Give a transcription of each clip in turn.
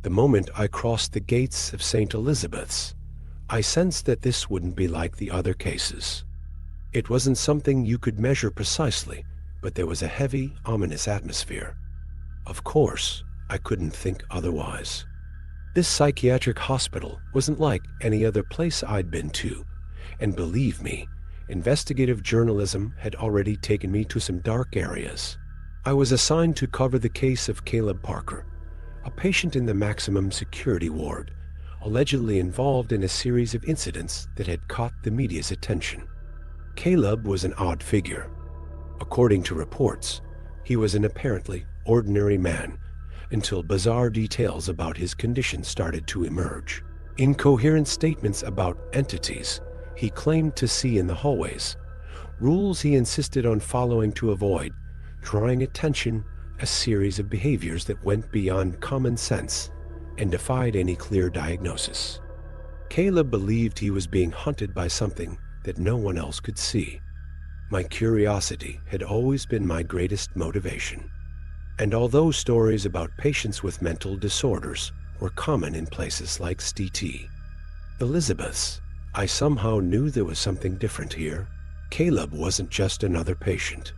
The moment I crossed the gates of St. Elizabeth's, I sensed that this wouldn't be like the other cases. It wasn't something you could measure precisely, but there was a heavy, ominous atmosphere. Of course, I couldn't think otherwise. This psychiatric hospital wasn't like any other place I'd been to, and believe me, investigative journalism had already taken me to some dark areas. I was assigned to cover the case of Caleb Parker, a patient in the maximum security ward, allegedly involved in a series of incidents that had caught the media's attention. Caleb was an odd figure. According to reports, he was an apparently ordinary man until bizarre details about his condition started to emerge. Incoherent statements about entities he claimed to see in the hallways, rules he insisted on following to avoid drawing attention, a series of behaviors that went beyond common sense and defied any clear diagnosis. Caleb believed he was being hunted by something that no one else could see. My curiosity had always been my greatest motivation. And although stories about patients with mental disorders were common in places like St. Elizabeth's, I somehow knew there was something different here. Caleb wasn't just another patient.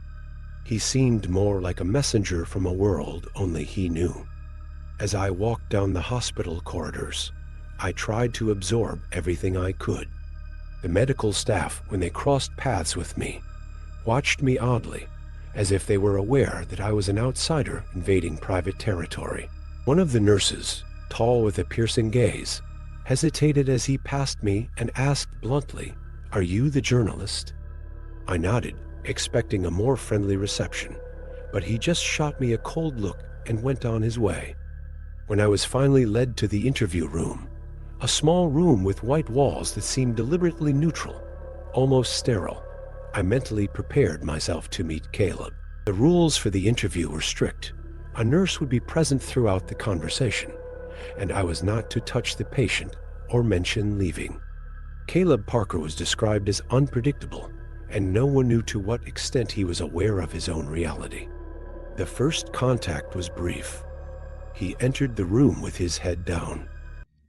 He seemed more like a messenger from a world only he knew. As I walked down the hospital corridors, I tried to absorb everything I could. The medical staff, when they crossed paths with me, watched me oddly, as if they were aware that I was an outsider invading private territory. One of the nurses, tall with a piercing gaze, hesitated as he passed me and asked bluntly, "Are you the journalist?" I nodded, expecting a more friendly reception, but he just shot me a cold look and went on his way. When I was finally led to the interview room, a small room with white walls that seemed deliberately neutral, almost sterile, I mentally prepared myself to meet Caleb. The rules for the interview were strict. A nurse would be present throughout the conversation, and I was not to touch the patient or mention leaving. Caleb Parker was described as unpredictable, and no one knew to what extent he was aware of his own reality. The first contact was brief. He entered the room with his head down.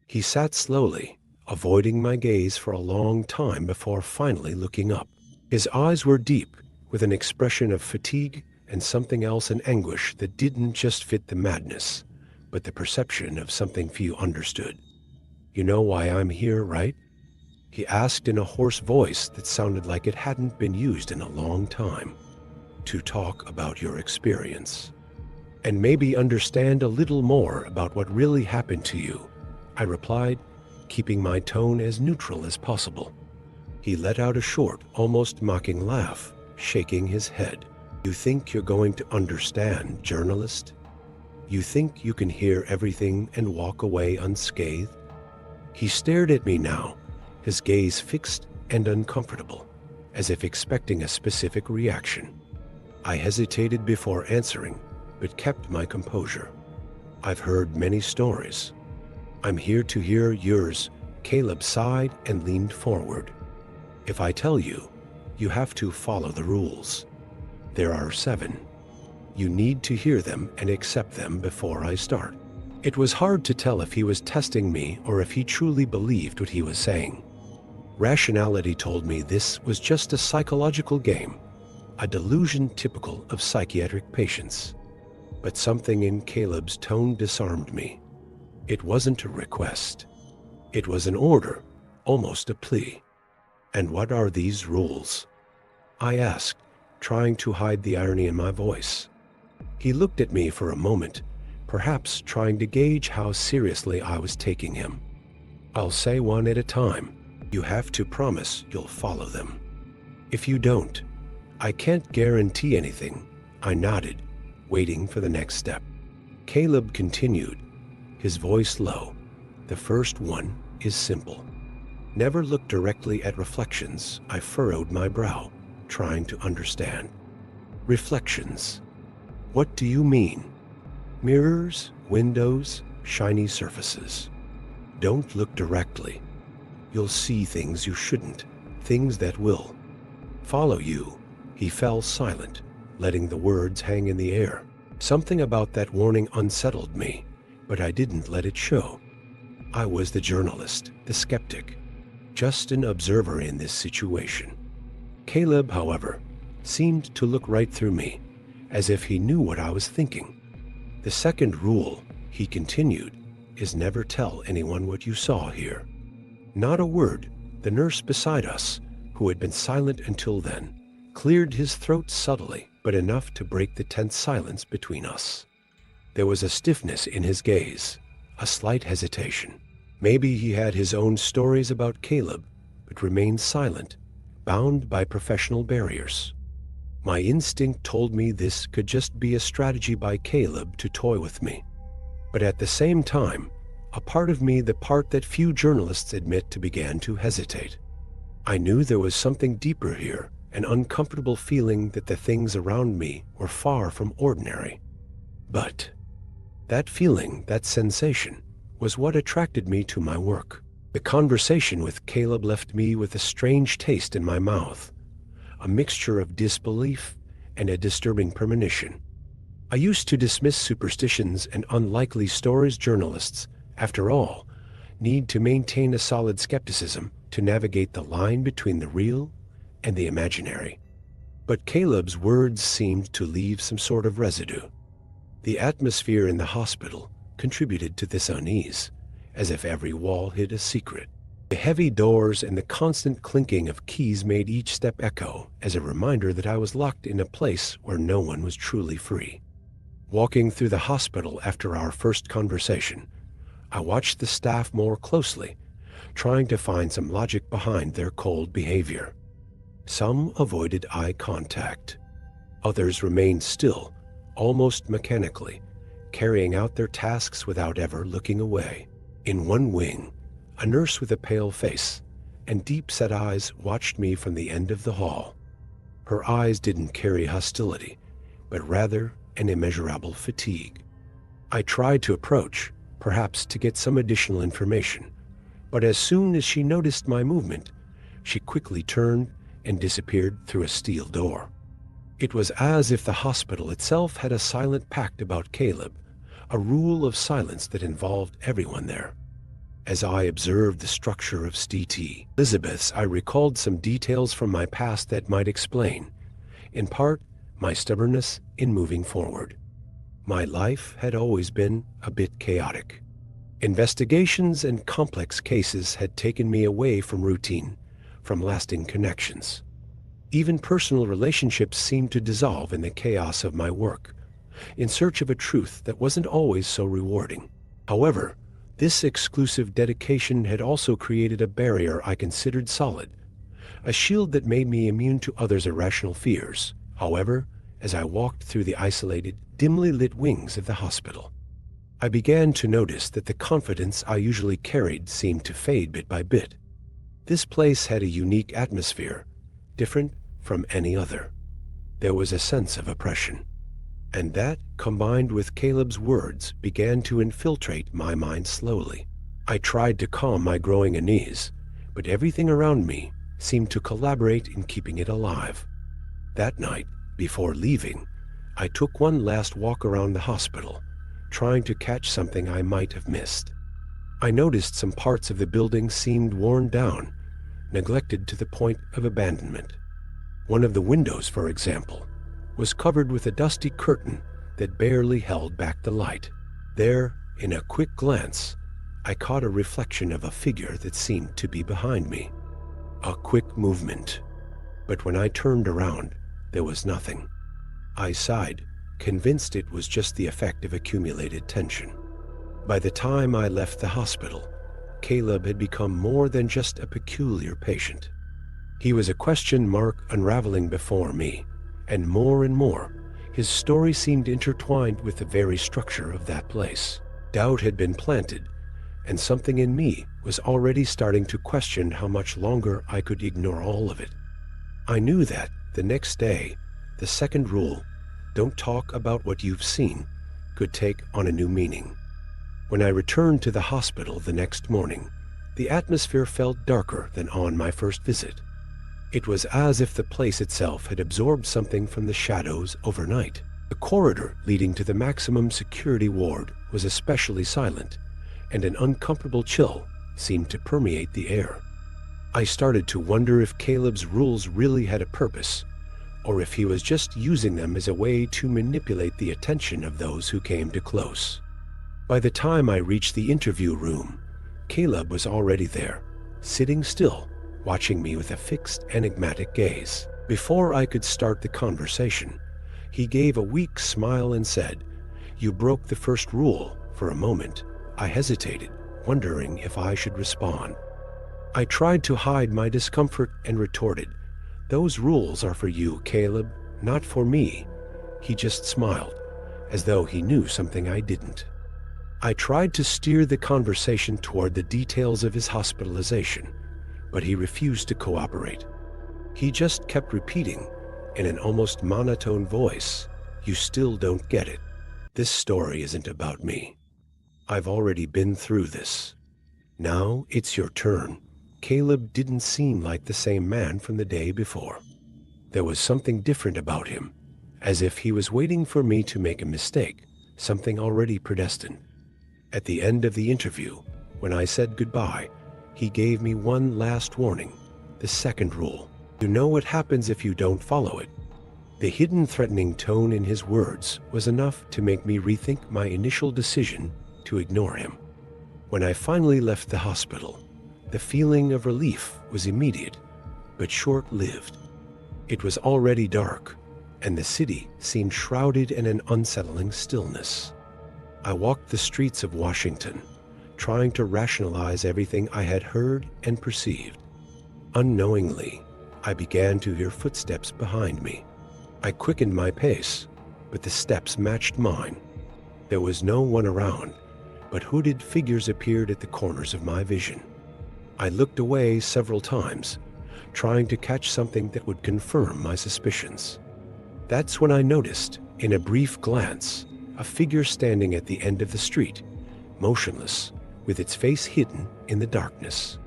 He sat slowly, avoiding my gaze for a long time before finally looking up. His eyes were deep, with an expression of fatigue and something else in anguish that didn't just fit the madness, but the perception of something few understood. "You know why I'm here, right?" he asked in a hoarse voice that sounded like it hadn't been used in a long time. "To talk about your experience, and maybe understand a little more about what really happened to you," I replied, keeping my tone as neutral as possible. He let out a short, almost mocking laugh, shaking his head. "You think you're going to understand, journalist? You think you can hear everything and walk away unscathed?" He stared at me now, his gaze fixed and uncomfortable, as if expecting a specific reaction. I hesitated before answering, but kept my composure. "I've heard many stories. I'm here to hear yours." Caleb sighed and leaned forward. "If I tell you, you have to follow the rules. There are 7. You need to hear them and accept them before I start." It was hard to tell if he was testing me or if he truly believed what he was saying. Rationality told me this was just a psychological game, a delusion typical of psychiatric patients. But something in Caleb's tone disarmed me. It wasn't a request. It was an order, almost a plea. "And what are these rules?" I asked, trying to hide the irony in my voice. He looked at me for a moment, perhaps trying to gauge how seriously I was taking him. "I'll say one at a time. You have to promise you'll follow them. If you don't, I can't guarantee anything." I nodded, waiting for the next step. Caleb continued, his voice low. "The first one is simple. Never look directly at reflections." I furrowed my brow, trying to understand. "Reflections? What do you mean?" "Mirrors, windows, shiny surfaces. Don't look directly. You'll see things you shouldn't, things that will follow you." He fell silent, letting the words hang in the air. Something about that warning unsettled me, but I didn't let it show. I was the journalist, the skeptic, just an observer in this situation. Caleb, however, seemed to look right through me, as if he knew what I was thinking. "The second rule," he continued, "is never tell anyone what you saw here." Not a word. The nurse beside us, who had been silent until then, cleared his throat subtly, but enough to break the tense silence between us. There was a stiffness in his gaze, a slight hesitation. Maybe he had his own stories about Caleb, but remained silent, bound by professional barriers. My instinct told me this could just be a strategy by Caleb to toy with me. But at the same time, a part of me, the part that few journalists admit to, began to hesitate. I knew there was something deeper here, an uncomfortable feeling that the things around me were far from ordinary. But that feeling, that sensation, was what attracted me to my work. The conversation with Caleb left me with a strange taste in my mouth, a mixture of disbelief and a disturbing premonition. I used to dismiss superstitions and unlikely stories. Journalists, after all, need to maintain a solid skepticism to navigate the line between the real and the imaginary. But Caleb's words seemed to leave some sort of residue. The atmosphere in the hospital contributed to this unease, as if every wall hid a secret. The heavy doors and the constant clinking of keys made each step echo as a reminder that I was locked in a place where no one was truly free. Walking through the hospital after our first conversation, I watched the staff more closely, trying to find some logic behind their cold behavior. Some avoided eye contact. Others remained still, almost mechanically, carrying out their tasks without ever looking away. In one wing, a nurse with a pale face and deep-set eyes watched me from the end of the hall. Her eyes didn't carry hostility, but rather an immeasurable fatigue. I tried to approach, perhaps to get some additional information, but as soon as she noticed my movement, she quickly turned and disappeared through a steel door. It was as if the hospital itself had a silent pact about Caleb, a rule of silence that involved everyone there. As I observed the structure of St. Elizabeth's, I recalled some details from my past that might explain, in part, my stubbornness in moving forward. My life had always been a bit chaotic. Investigations and complex cases had taken me away from routine, from lasting connections. Even personal relationships seemed to dissolve in the chaos of my work, in search of a truth that wasn't always so rewarding. However, this exclusive dedication had also created a barrier I considered solid, a shield that made me immune to others' irrational fears. However, as I walked through the isolated, dimly lit wings of the hospital, I began to notice that the confidence I usually carried seemed to fade bit by bit. This place had a unique atmosphere, different from any other. There was a sense of oppression. And that, combined with Caleb's words, began to infiltrate my mind slowly. I tried to calm my growing unease, but everything around me seemed to collaborate in keeping it alive. That night, before leaving, I took one last walk around the hospital, trying to catch something I might have missed. I noticed some parts of the building seemed worn down, neglected to the point of abandonment. One of the windows, for example, was covered with a dusty curtain that barely held back the light. There, in a quick glance, I caught a reflection of a figure that seemed to be behind me. A quick movement. But when I turned around, there was nothing. I sighed, convinced it was just the effect of accumulated tension. By the time I left the hospital, Caleb had become more than just a peculiar patient. He was a question mark unraveling before me, and more, his story seemed intertwined with the very structure of that place. Doubt had been planted, and something in me was already starting to question how much longer I could ignore all of it. I knew that, the next day, the second rule, don't talk about what you've seen, could take on a new meaning. When I returned to the hospital the next morning, the atmosphere felt darker than on my first visit. It was as if the place itself had absorbed something from the shadows overnight. The corridor leading to the maximum security ward was especially silent, and an uncomfortable chill seemed to permeate the air. I started to wonder if Caleb's rules really had a purpose, or if he was just using them as a way to manipulate the attention of those who came too close. By the time I reached the interview room, Caleb was already there, sitting still, watching me with a fixed, enigmatic gaze. Before I could start the conversation, he gave a weak smile and said, "You broke the first rule." For a moment, I hesitated, wondering if I should respond. I tried to hide my discomfort and retorted, "Those rules are for you, Caleb, not for me." He just smiled, as though he knew something I didn't. I tried to steer the conversation toward the details of his hospitalization, but he refused to cooperate. He just kept repeating, in an almost monotone voice, "You still don't get it. This story isn't about me. I've already been through this. Now it's your turn." Caleb didn't seem like the same man from the day before. There was something different about him, as if he was waiting for me to make a mistake, something already predestined. At the end of the interview, when I said goodbye, he gave me one last warning, the second rule. You know what happens if you don't follow it. The hidden threatening tone in his words was enough to make me rethink my initial decision to ignore him. When I finally left the hospital, the feeling of relief was immediate, but short-lived. It was already dark, and the city seemed shrouded in an unsettling stillness. I walked the streets of Washington, trying to rationalize everything I had heard and perceived. Unknowingly, I began to hear footsteps behind me. I quickened my pace, but the steps matched mine. There was no one around, but hooded figures appeared at the corners of my vision. I looked away several times, trying to catch something that would confirm my suspicions. That's when I noticed, in a brief glance, a figure standing at the end of the street, motionless, with its face hidden in the darkness.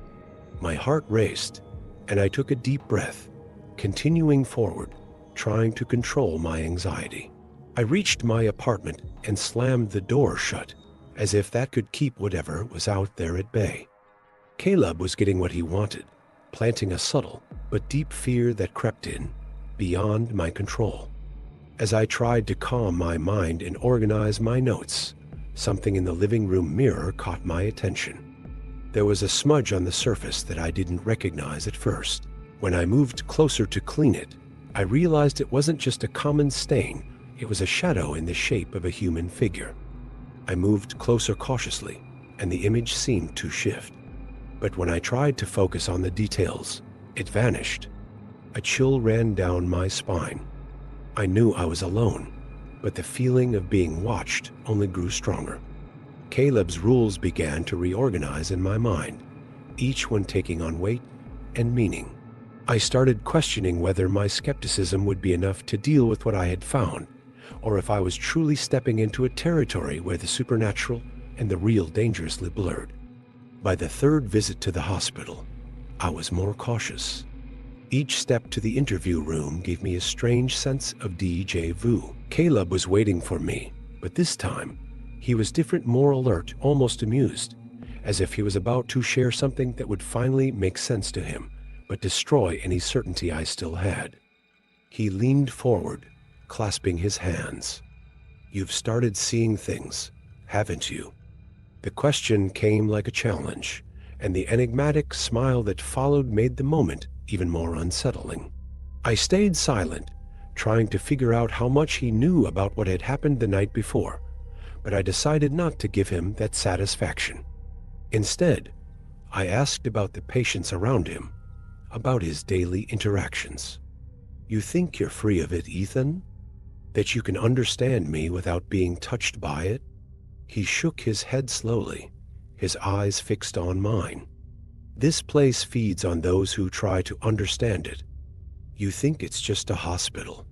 My heart raced, and I took a deep breath, continuing forward, trying to control my anxiety. I reached my apartment and slammed the door shut, as if that could keep whatever was out there at bay. Caleb was getting what he wanted, planting a subtle but deep fear that crept in, beyond my control. As I tried to calm my mind and organize my notes, something in the living room mirror caught my attention. There was a smudge on the surface that I didn't recognize at first. When I moved closer to clean it, I realized it wasn't just a common stain, it was a shadow in the shape of a human figure. I moved closer cautiously, and the image seemed to shift. But when I tried to focus on the details, it vanished. A chill ran down my spine. I knew I was alone, but the feeling of being watched only grew stronger. Caleb's rules began to reorganize in my mind, each one taking on weight and meaning. I started questioning whether my skepticism would be enough to deal with what I had found, or if I was truly stepping into a territory where the supernatural and the real dangerously blurred. By the third visit to the hospital, I was more cautious. Each step to the interview room gave me a strange sense of déjà vu. Caleb was waiting for me, but this time, he was different, more alert, almost amused, as if he was about to share something that would finally make sense to him, but destroy any certainty I still had. He leaned forward, clasping his hands. "You've started seeing things, haven't you?" The question came like a challenge, and the enigmatic smile that followed made the moment even more unsettling. I stayed silent, trying to figure out how much he knew about what had happened the night before, but I decided not to give him that satisfaction. Instead, I asked about the patients around him, about his daily interactions. "You think you're free of it, Ethan? That you can understand me without being touched by it?" He shook his head slowly, his eyes fixed on mine. "This place feeds on those who try to understand it. You think it's just a hospital."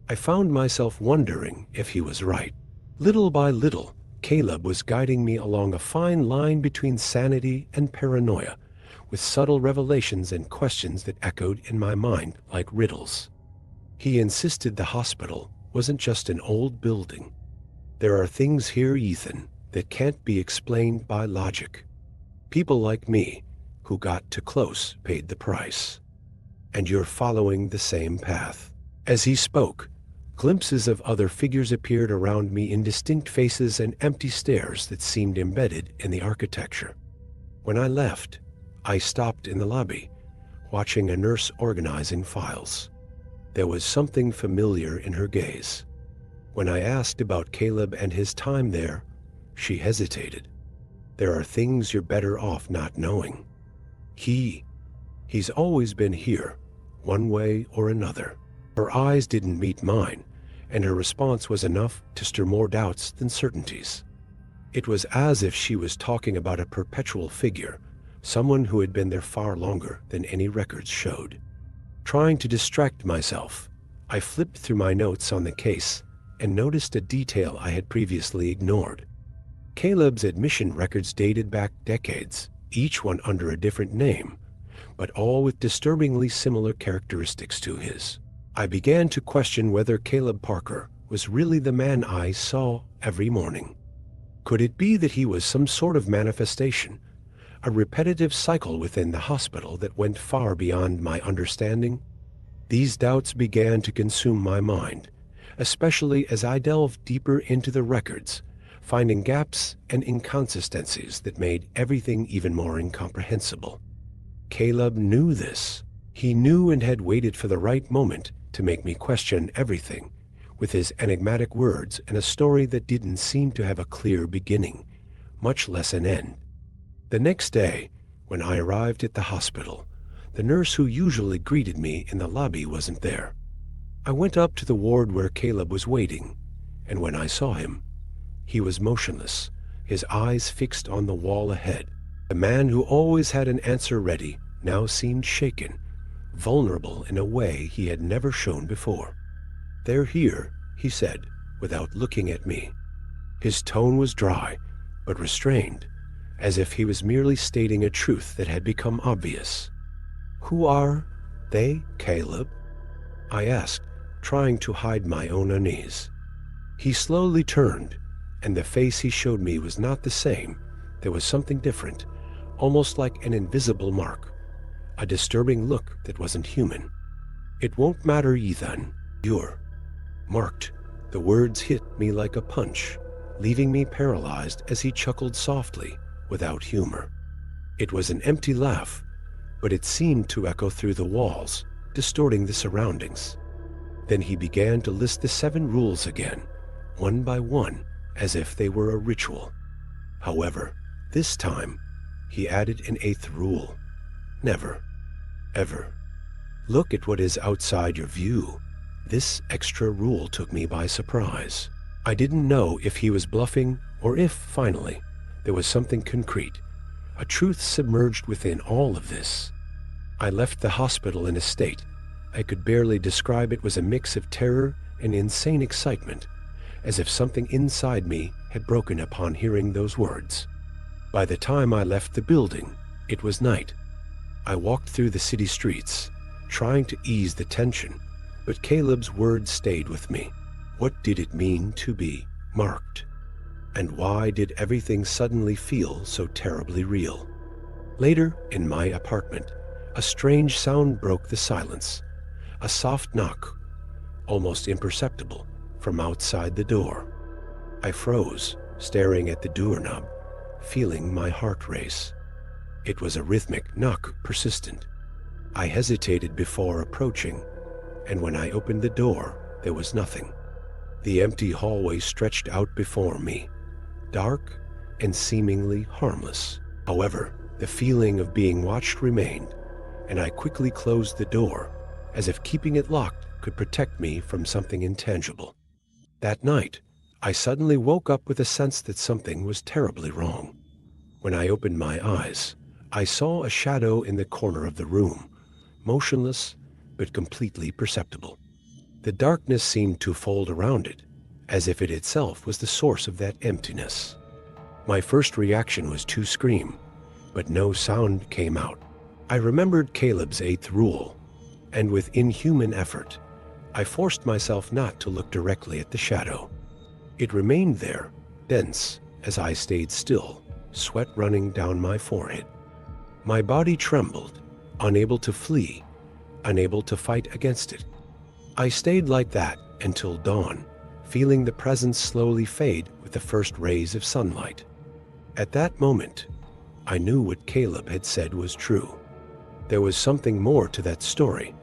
I found myself wondering if he was right. Little by little, Caleb was guiding me along a fine line between sanity and paranoia, with subtle revelations and questions that echoed in my mind like riddles. He insisted the hospital wasn't just an old building. There are things here, Ethan, that can't be explained by logic. People like me, who got too close, paid the price. And you're following the same path. As he spoke, glimpses of other figures appeared around me, indistinct faces and empty stares that seemed embedded in the architecture. When I left, I stopped in the lobby, watching a nurse organizing files. There was something familiar in her gaze. When I asked about Caleb and his time there, she hesitated. There are things you're better off not knowing. He's always been here, one way or another. Her eyes didn't meet mine, and her response was enough to stir more doubts than certainties. It was as if she was talking about a perpetual figure, someone who had been there far longer than any records showed. Trying to distract myself, I flipped through my notes on the case and noticed a detail I had previously ignored. Caleb's admission records dated back decades, each one under a different name, but all with disturbingly similar characteristics to his. I began to question whether Caleb Parker was really the man I saw every morning. Could it be that he was some sort of manifestation, a repetitive cycle within the hospital that went far beyond my understanding? These doubts began to consume my mind, especially as I delved deeper into the records, finding gaps and inconsistencies that made everything even more incomprehensible. Caleb knew this. He knew and had waited for the right moment to make me question everything, with his enigmatic words and a story that didn't seem to have a clear beginning, much less an end. The next day, when I arrived at the hospital, the nurse who usually greeted me in the lobby wasn't there. I went up to the ward where Caleb was waiting, and when I saw him, he was motionless, his eyes fixed on the wall ahead. The man who always had an answer ready now seemed shaken, vulnerable in a way he had never shown before. "They're here," he said, without looking at me. His tone was dry, but restrained, as if he was merely stating a truth that had become obvious. "Who are they, Caleb?" I asked, trying to hide my own unease. He slowly turned, and the face he showed me was not the same. There was something different, almost like an invisible mark, a disturbing look that wasn't human. "It won't matter, Ethan. You're marked." The words hit me like a punch, leaving me paralyzed as he chuckled softly, without humor. It was an empty laugh, but it seemed to echo through the walls, distorting the surroundings. Then he began to list the 7 rules again, one by one, as if they were a ritual. However, this time, he added an 8th rule. Never, ever, look at what is outside your view. This extra rule took me by surprise. I didn't know if he was bluffing or if, finally, there was something concrete, a truth submerged within all of this. I left the hospital in a state I could barely describe. It was a mix of terror and insane excitement, as if something inside me had broken upon hearing those words. By the time I left the building, it was night. I walked through the city streets, trying to ease the tension, but Caleb's words stayed with me. What did it mean to be marked? And why did everything suddenly feel so terribly real? Later, in my apartment, a strange sound broke the silence. A soft knock, almost imperceptible, from outside the door. I froze, staring at the doorknob, feeling my heart race. It was a rhythmic knock, persistent. I hesitated before approaching, and when I opened the door, there was nothing. The empty hallway stretched out before me, dark and seemingly harmless. However, the feeling of being watched remained, and I quickly closed the door, as if keeping it locked could protect me from something intangible. That night, I suddenly woke up with a sense that something was terribly wrong. When I opened my eyes, I saw a shadow in the corner of the room, motionless but completely perceptible. The darkness seemed to fold around it, as if it itself was the source of that emptiness. My first reaction was to scream, but no sound came out. I remembered Caleb's 8th rule, and with inhuman effort, I forced myself not to look directly at the shadow. It remained there, dense, as I stayed still, sweat running down my forehead. My body trembled, unable to flee, unable to fight against it. I stayed like that until dawn, feeling the presence slowly fade with the first rays of sunlight. At that moment, I knew what Caleb had said was true. There was something more to that story,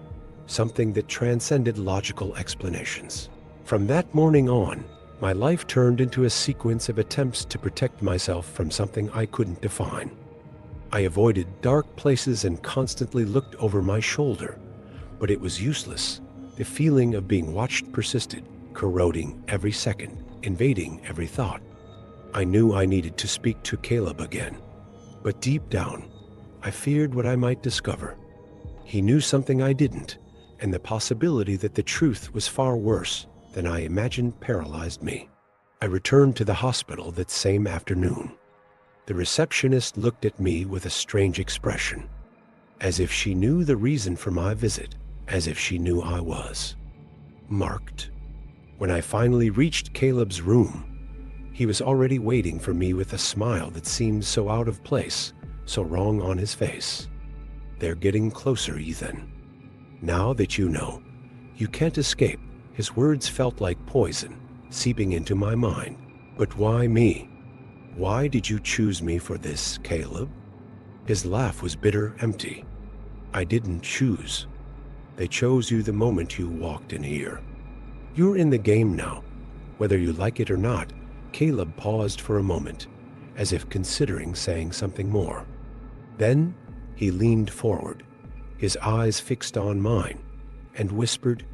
something that transcended logical explanations. From that morning on, my life turned into a sequence of attempts to protect myself from something I couldn't define. I avoided dark places and constantly looked over my shoulder, but it was useless. The feeling of being watched persisted, corroding every second, invading every thought. I knew I needed to speak to Caleb again, but deep down, I feared what I might discover. He knew something I didn't, and the possibility that the truth was far worse than I imagined paralyzed me. I returned to the hospital that same afternoon. The receptionist looked at me with a strange expression, as if she knew the reason for my visit, as if she knew I was marked. When I finally reached Caleb's room, he was already waiting for me with a smile that seemed so out of place, so wrong on his face. "They're getting closer, Ethan. Now that you know, you can't escape." His words felt like poison, seeping into my mind. "But why me? Why did you choose me for this, Caleb?" His laugh was bitter, empty. "I didn't choose. They chose you the moment you walked in here. You're in the game now, whether you like it or not." Caleb paused for a moment, as if considering saying something more. Then he leaned forward, his eyes fixed on mine, and whispered,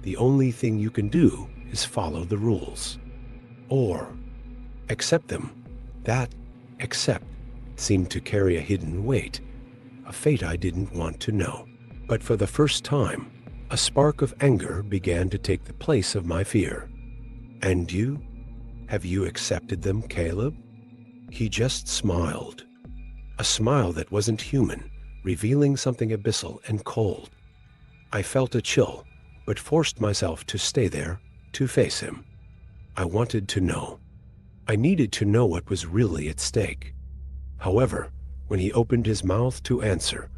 "The only thing you can do is follow the rules. Or accept them." That accept seemed to carry a hidden weight, a fate I didn't want to know. But for the first time, a spark of anger began to take the place of my fear. "And you? Have you accepted them, Caleb?" He just smiled. A smile that wasn't human, revealing something abyssal and cold. I felt a chill, but forced myself to stay there, to face him. I wanted to know. I needed to know what was really at stake. However, when he opened his mouth to answer,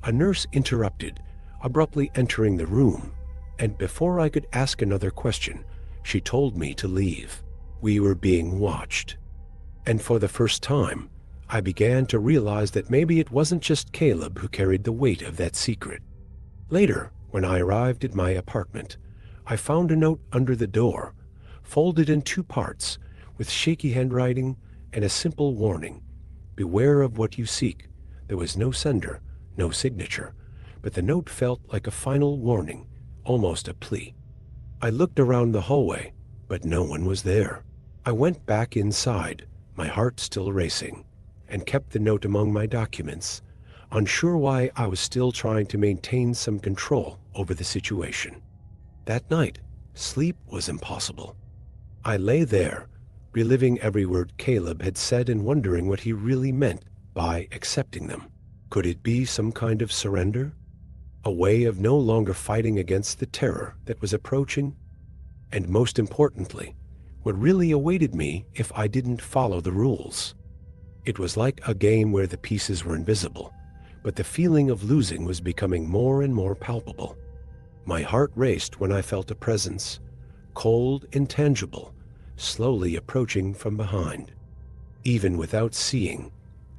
a nurse interrupted, abruptly entering the room, and before I could ask another question, she told me to leave. We were being watched. And for the first time, I began to realize that maybe it wasn't just Caleb who carried the weight of that secret. Later, when I arrived at my apartment, I found a note under the door, folded in 2 parts, with shaky handwriting and a simple warning: "Beware of what you seek." There was no sender, no signature, but the note felt like a final warning, almost a plea. I looked around the hallway, but no one was there. I went back inside, my heart still racing, and kept the note among my documents, unsure why I was still trying to maintain some control over the situation. That night, sleep was impossible. I lay there, reliving every word Caleb had said and wondering what he really meant by accepting them. Could it be some kind of surrender? A way of no longer fighting against the terror that was approaching? And most importantly, what really awaited me if I didn't follow the rules? It was like a game where the pieces were invisible, but the feeling of losing was becoming more and more palpable. My heart raced when I felt a presence, cold, intangible, slowly approaching from behind. Even without seeing,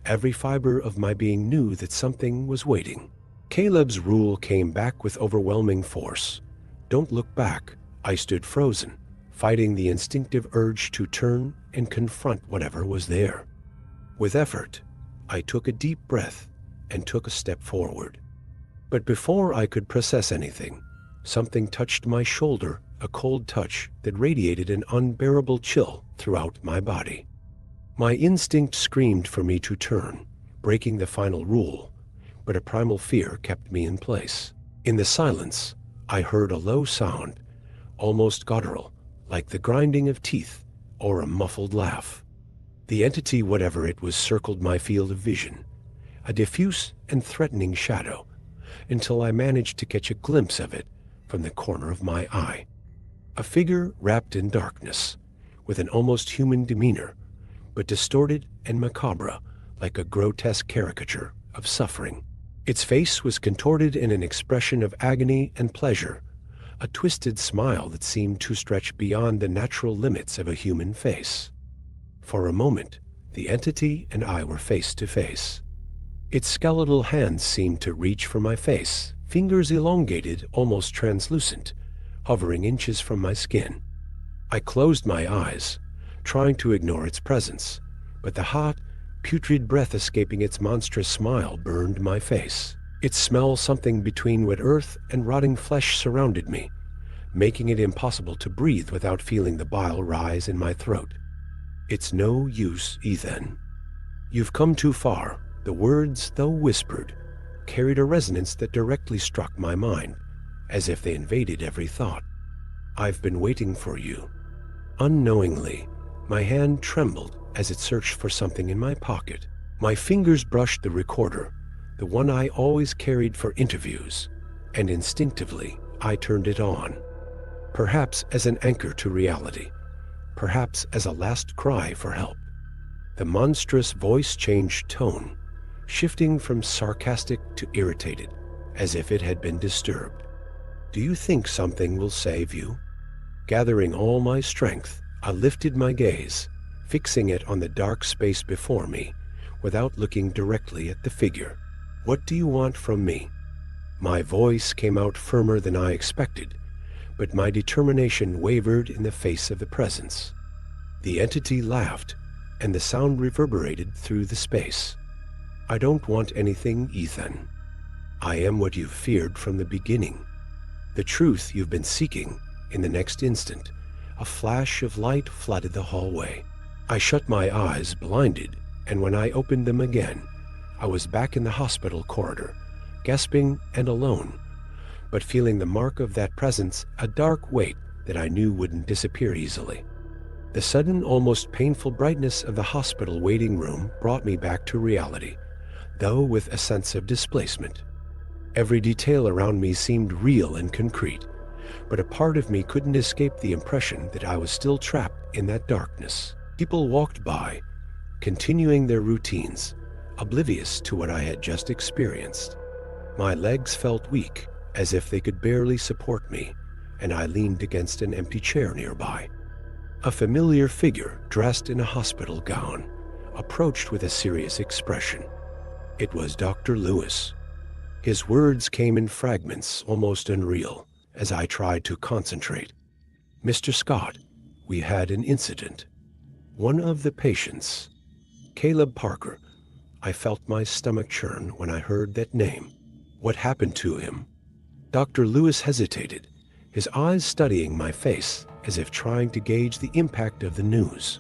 every fiber of my being knew that something was waiting. Caleb's rule came back with overwhelming force. "Don't look back." I stood frozen, fighting the instinctive urge to turn and confront whatever was there. With effort, I took a deep breath and took a step forward. But before I could process anything, something touched my shoulder, a cold touch that radiated an unbearable chill throughout my body. My instinct screamed for me to turn, breaking the final rule, but a primal fear kept me in place. In the silence, I heard a low sound, almost guttural, like the grinding of teeth or a muffled laugh. The entity, whatever it was, circled my field of vision, a diffuse and threatening shadow, until I managed to catch a glimpse of it from the corner of my eye. A figure wrapped in darkness, with an almost human demeanor, but distorted and macabre, like a grotesque caricature of suffering. Its face was contorted in an expression of agony and pleasure, a twisted smile that seemed to stretch beyond the natural limits of a human face. For a moment, the entity and I were face to face. Its skeletal hands seemed to reach for my face, fingers elongated, almost translucent, hovering inches from my skin. I closed my eyes, trying to ignore its presence, but the hot, putrid breath escaping its monstrous smile burned my face. Its smell, something between wet earth and rotting flesh, surrounded me, making it impossible to breathe without feeling the bile rise in my throat. "It's no use, Ethan. You've come too far." The words, though whispered, carried a resonance that directly struck my mind, as if they invaded every thought. "I've been waiting for you." Unknowingly, my hand trembled as it searched for something in my pocket. My fingers brushed the recorder, the one I always carried for interviews, and instinctively I turned it on. Perhaps as an anchor to reality, perhaps as a last cry for help. The monstrous voice changed tone, shifting from sarcastic to irritated, as if it had been disturbed. "Do you think something will save you?" Gathering all my strength, I lifted my gaze, fixing it on the dark space before me, without looking directly at the figure. "What do you want from me?" My voice came out firmer than I expected, but my determination wavered in the face of the presence. The entity laughed, and the sound reverberated through the space. "I don't want anything, Ethan. I am what you've feared from the beginning. The truth you've been seeking." In the next instant, a flash of light flooded the hallway. I shut my eyes, blinded, and when I opened them again, I was back in the hospital corridor, gasping and alone, but feeling the mark of that presence, a dark weight that I knew wouldn't disappear easily. The sudden, almost painful brightness of the hospital waiting room brought me back to reality, though with a sense of displacement. Every detail around me seemed real and concrete, but a part of me couldn't escape the impression that I was still trapped in that darkness. People walked by, continuing their routines, oblivious to what I had just experienced. My legs felt weak, as if they could barely support me, and I leaned against an empty chair nearby. A familiar figure, dressed in a hospital gown, approached with a serious expression. It was Dr. Lewis. His words came in fragments, almost unreal, as I tried to concentrate. "Mr. Scott, we had an incident. One of the patients, Caleb Parker." I felt my stomach churn when I heard that name. "What happened to him?" Dr. Lewis hesitated, his eyes studying my face as if trying to gauge the impact of the news.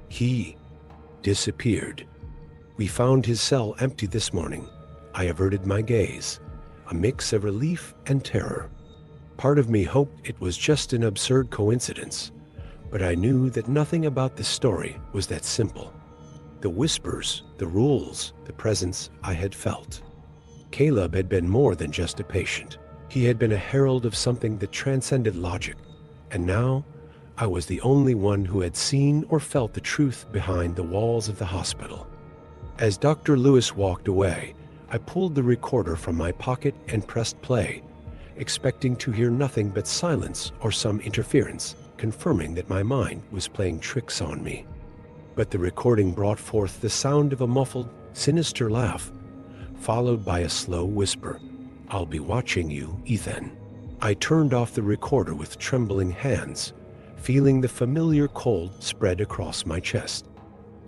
"He disappeared. We found his cell empty this morning." I averted my gaze, a mix of relief and terror. Part of me hoped it was just an absurd coincidence, but I knew that nothing about the story was that simple. The whispers, the rules, the presence I had felt. Caleb had been more than just a patient. He had been a herald of something that transcended logic, and now I was the only one who had seen or felt the truth behind the walls of the hospital. As Dr. Lewis walked away, I pulled the recorder from my pocket and pressed play, expecting to hear nothing but silence or some interference, confirming that my mind was playing tricks on me. But the recording brought forth the sound of a muffled, sinister laugh, followed by a slow whisper. "I'll be watching you, Ethan." I turned off the recorder with trembling hands, feeling the familiar cold spread across my chest.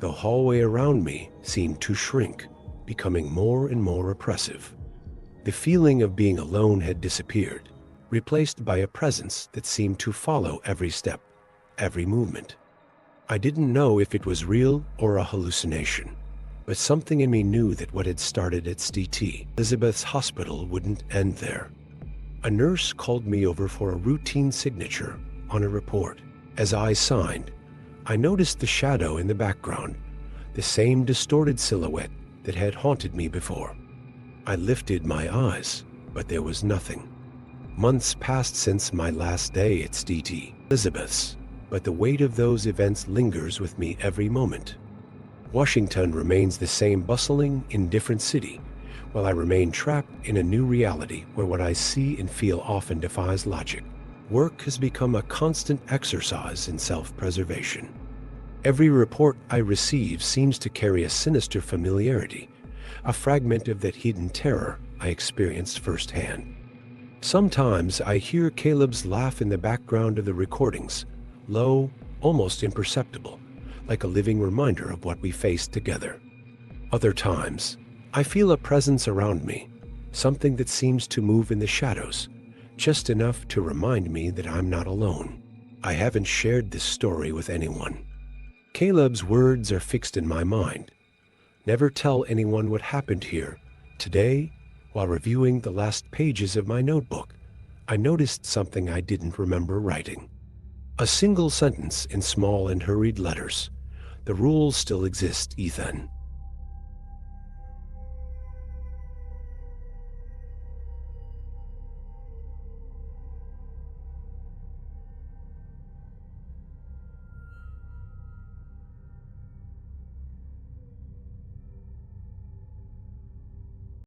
The hallway around me seemed to shrink, becoming more and more oppressive. The feeling of being alone had disappeared, replaced by a presence that seemed to follow every step, every movement. I didn't know if it was real or a hallucination, but something in me knew that what had started at St. Elizabeth's Hospital wouldn't end there. A nurse called me over for a routine signature on a report. As I signed, I noticed the shadow in the background, the same distorted silhouette that had haunted me before. I lifted my eyes, but there was nothing. Months passed since my last day at St. Elizabeth's, but the weight of those events lingers with me every moment. Washington remains the same bustling, indifferent city, while I remain trapped in a new reality where what I see and feel often defies logic. Work has become a constant exercise in self-preservation. Every report I receive seems to carry a sinister familiarity, a fragment of that hidden terror I experienced firsthand. Sometimes I hear Caleb's laugh in the background of the recordings, low, almost imperceptible, like a living reminder of what we faced together. Other times, I feel a presence around me, something that seems to move in the shadows, just enough to remind me that I'm not alone. I haven't shared this story with anyone. Caleb's words are fixed in my mind. Never tell anyone what happened here. Today, while reviewing the last pages of my notebook, I noticed something I didn't remember writing. A single sentence in small and hurried letters. The rules still exist, Ethan.